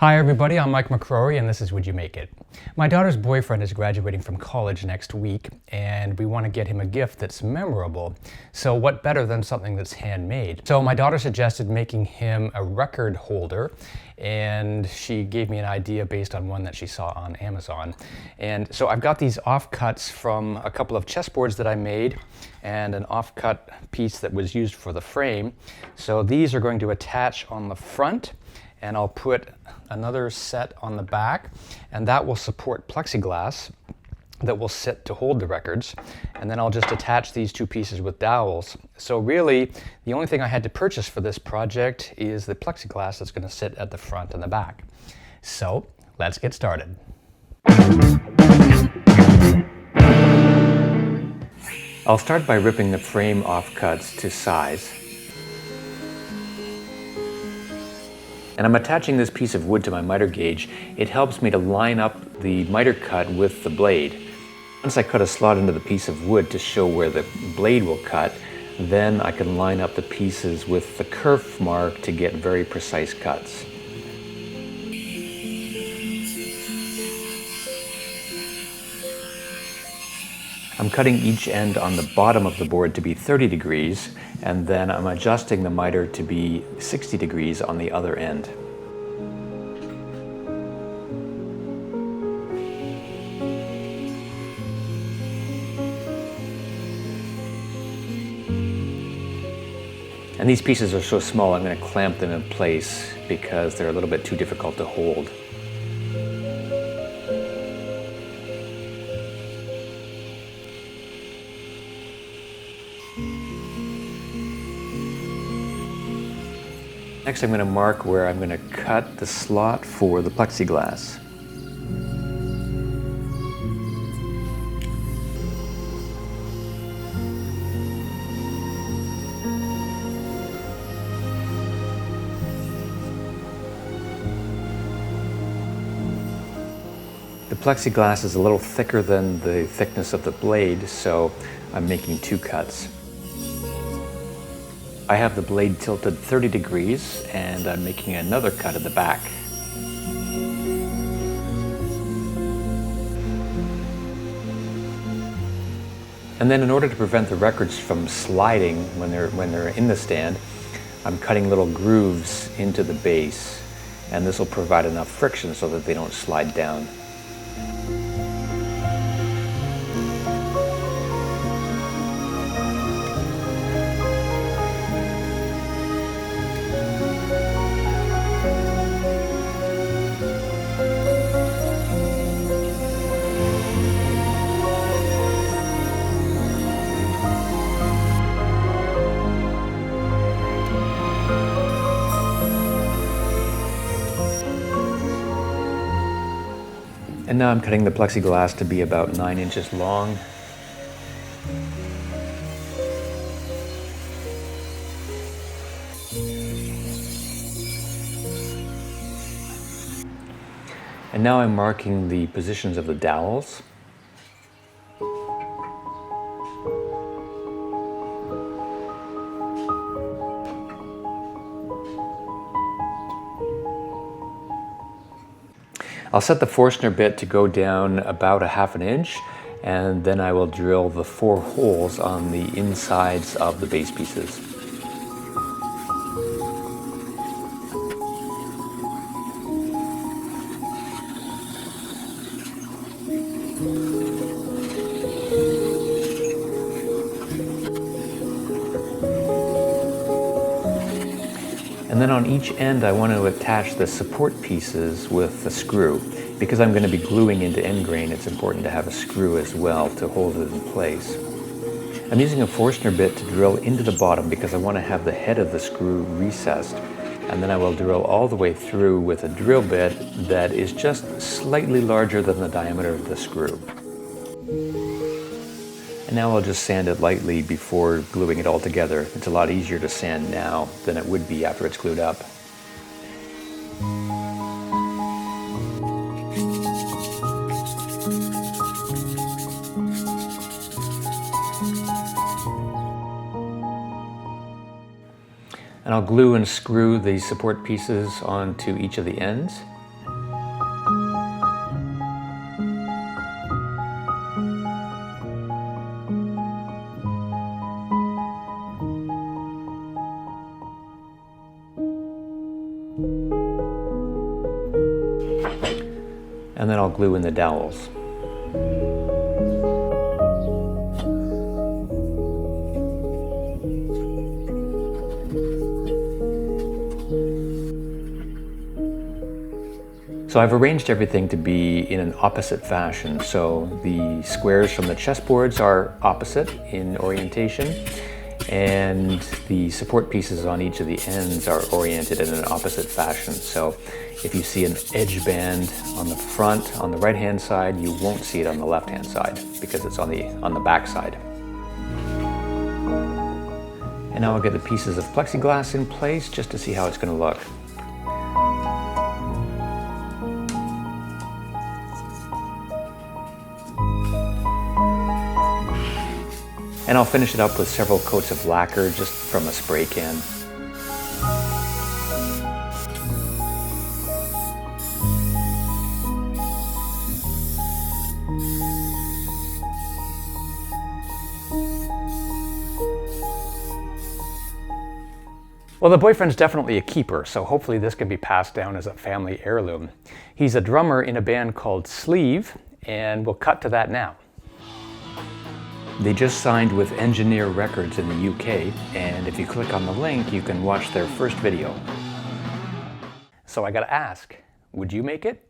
Hi everybody, I'm Mike McCrory and this is Would You Make It? My daughter's boyfriend is graduating from college next week and we want to get him a gift that's memorable. So what better than something that's handmade? So my daughter suggested making him a record holder and she gave me an idea based on one that she saw on Amazon. And so I've got these offcuts from a couple of chessboards that I made and an offcut piece that was used for the frame. So these are going to attach on the front, and I'll put another set on the back, and that will support plexiglass that will sit to hold the records. And then I'll just attach these two pieces with dowels. So really, the only thing I had to purchase for this project is the plexiglass that's going to sit at the front and the back. So let's get started. I'll start by ripping the frame offcuts to size. And I'm attaching this piece of wood to my miter gauge. It helps me to line up the miter cut with the blade. Once I cut a slot into the piece of wood to show where the blade will cut, then I can line up the pieces with the kerf mark to get very precise cuts. I'm cutting each end on the bottom of the board to be 30 degrees, and then I'm adjusting the miter to be 60 degrees on the other end. And these pieces are so small, I'm going to clamp them in place because they're a little bit too difficult to hold. Next, I'm going to mark where I'm going to cut the slot for the plexiglass. The plexiglass is a little thicker than the thickness of the blade, so I'm making two cuts. I have the blade tilted 30 degrees and I'm making another cut at the back. And then in order to prevent the records from sliding when they're in the stand, I'm cutting little grooves into the base, and this will provide enough friction so that they don't slide down. And now I'm cutting the plexiglass to be about 9 inches long. And now I'm marking the positions of the dowels. I'll set the Forstner bit to go down about 1/2 inch, and then I will drill the 4 holes on the insides of the base pieces. And then on each end I want to attach the support pieces with a screw. Because I'm going to be gluing into end grain, it's important to have a screw as well to hold it in place. I'm using a Forstner bit to drill into the bottom because I want to have the head of the screw recessed. And then I will drill all the way through with a drill bit that is just slightly larger than the diameter of the screw. And now I'll just sand it lightly before gluing it all together. It's a lot easier to sand now than it would be after it's glued up. And I'll glue and screw the support pieces onto each of the ends. And then I'll glue in the dowels. So I've arranged everything to be in an opposite fashion. So the squares from the chessboards are opposite in orientation, and the support pieces on each of the ends are oriented in an opposite fashion. So if you see an edge band on the front, on the right-hand side, you won't see it on the left-hand side because it's on the back side. And now I'll get the pieces of plexiglass in place just to see how it's going to look. And I'll finish it up with several coats of lacquer just from a spray can. Well, the boyfriend's definitely a keeper, so hopefully this can be passed down as a family heirloom. He's a drummer in a band called Sleeve, and we'll cut to that now. They just signed with Engineer Records in the UK, and if you click on the link, you can watch their first video. So I gotta ask, would you make it?